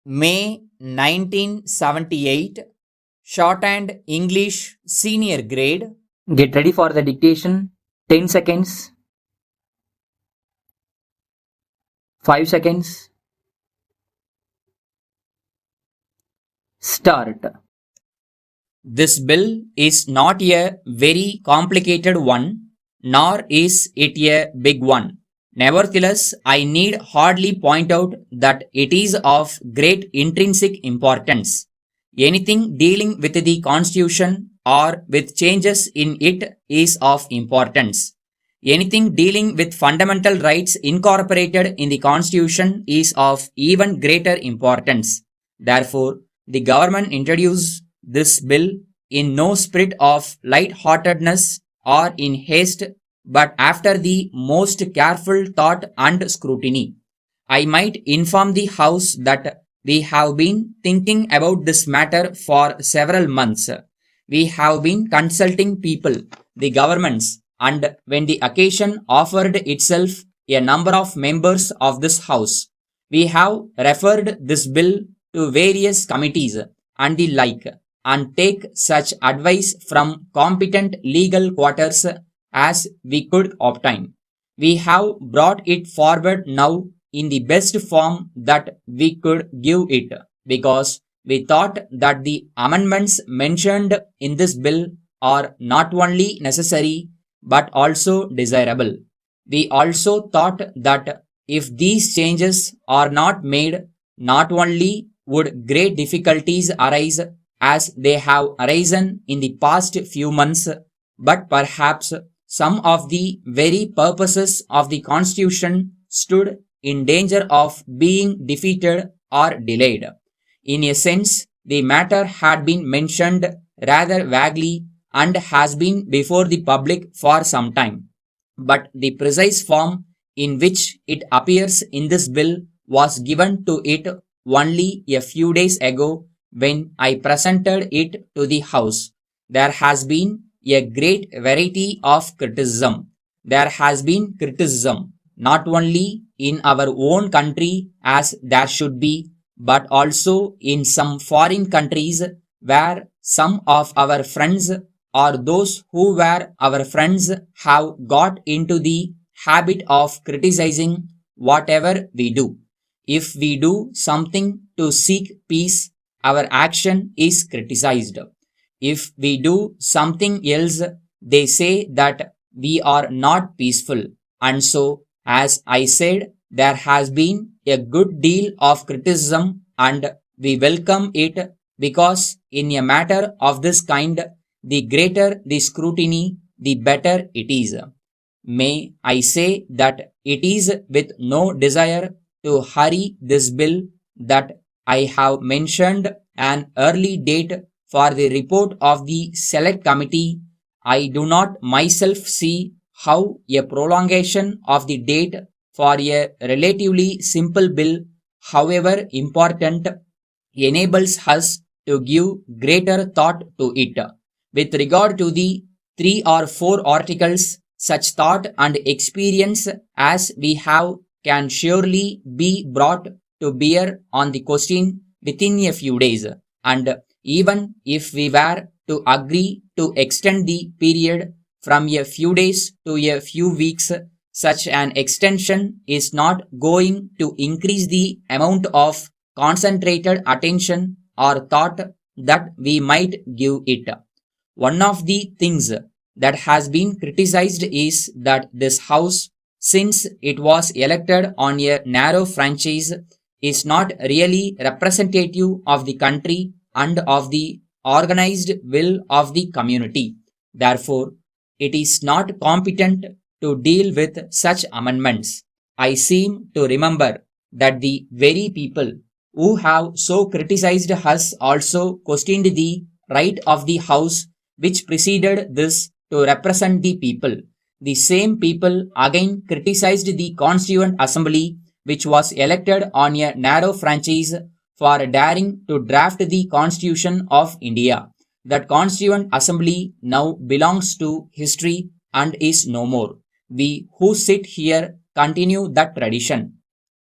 May 1978, Shorthand English Senior Grade. Get ready for the dictation. 10 seconds. 5 seconds. Start. This bill is not a very complicated one, nor is it a big one. Nevertheless, I need hardly point out that it is of great intrinsic importance. Anything dealing with the Constitution or with changes in it is of importance. Anything dealing with fundamental rights incorporated in the Constitution is of even greater importance. Therefore, the government introduced this bill in no spirit of light-heartedness or in haste, but after the most careful thought and scrutiny. I might inform the House that we have been thinking about this matter for several months. We have been consulting people, the governments, and when the occasion offered itself, a number of members of this House. We have referred this bill to various committees and the like, and take such advice from competent legal quarters as we could obtain. We have brought it forward now in the best form that we could give it, because we thought that the amendments mentioned in this bill are not only necessary but also desirable. We also thought that if these changes are not made, not only would great difficulties arise as they have arisen in the past few months, but perhaps some of the very purposes of the Constitution stood in danger of being defeated or delayed. In a sense, the matter had been mentioned rather vaguely and has been before the public for some time. But the precise form in which it appears in this bill was given to it only a few days ago when I presented it to the House. There has been a great variety of criticism. There has been criticism not only in our own country as there should be, but also in some foreign countries where some of our friends or those who were our friends have got into the habit of criticizing whatever we do. If we do something to seek peace, our action is criticized. If we do something else, they say that we are not peaceful. And so, as I said, there has been a good deal of criticism and we welcome it, because in a matter of this kind, the greater the scrutiny, the better it is. May I say that it is with no desire to hurry this bill that I have mentioned an early date for the report of the Select Committee. I do not myself see how a prolongation of the date for a relatively simple bill, however important, enables us to give greater thought to it. With regard to the 3 or 4 articles, such thought and experience as we have can surely be brought to bear on the question within a few days, and even if we were to agree to extend the period from a few days to a few weeks, such an extension is not going to increase the amount of concentrated attention or thought that we might give it. One of the things that has been criticized is that this House, since it was elected on a narrow franchise, is not really representative of the country and of the organized will of the community. Therefore, it is not competent to deal with such amendments. I seem to remember that the very people who have so criticized us also questioned the right of the House which preceded this to represent the people. The same people again criticized the Constituent Assembly, which was elected on a narrow franchise, for daring to draft the Constitution of India. That Constituent Assembly now belongs to history and is no more. We who sit here continue that tradition.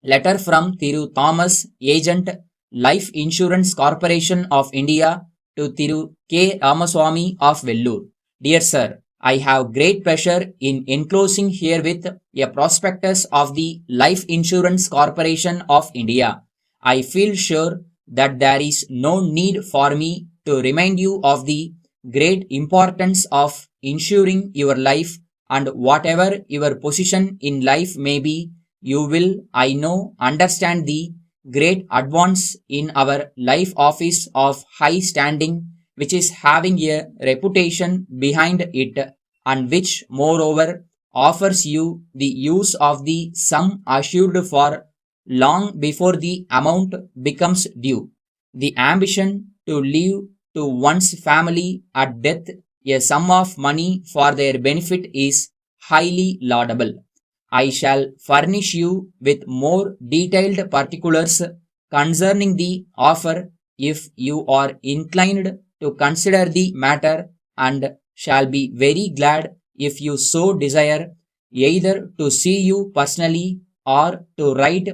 Letter from Thiru Thomas, Agent, Life Insurance Corporation of India to Thiru K. Ramaswamy of Vellore. Dear Sir, I have great pleasure in enclosing herewith a prospectus of the Life Insurance Corporation of India. I feel sure that there is no need for me to remind you of the great importance of insuring your life, and whatever your position in life may be, you will, I know, understand the great advance in our life office of high standing, which is having a reputation behind it, and which moreover offers you the use of the sum assured for long before the amount becomes due. The ambition to leave to one's family at death a sum of money for their benefit is highly laudable. I shall furnish you with more detailed particulars concerning the offer if you are inclined to consider the matter, and shall be very glad if you so desire either to see you personally or to write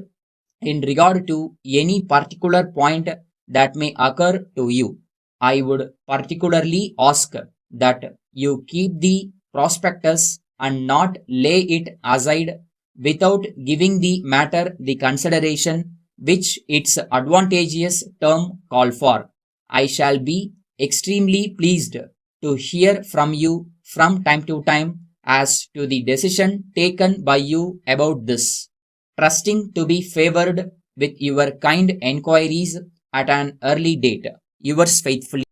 in regard to any particular point that may occur to you. I would particularly ask that you keep the prospectus and not lay it aside without giving the matter the consideration which its advantageous term call for. I shall be extremely pleased to hear from you from time to time as to the decision taken by you about this, trusting to be favored with your kind enquiries at an early date. Yours faithfully.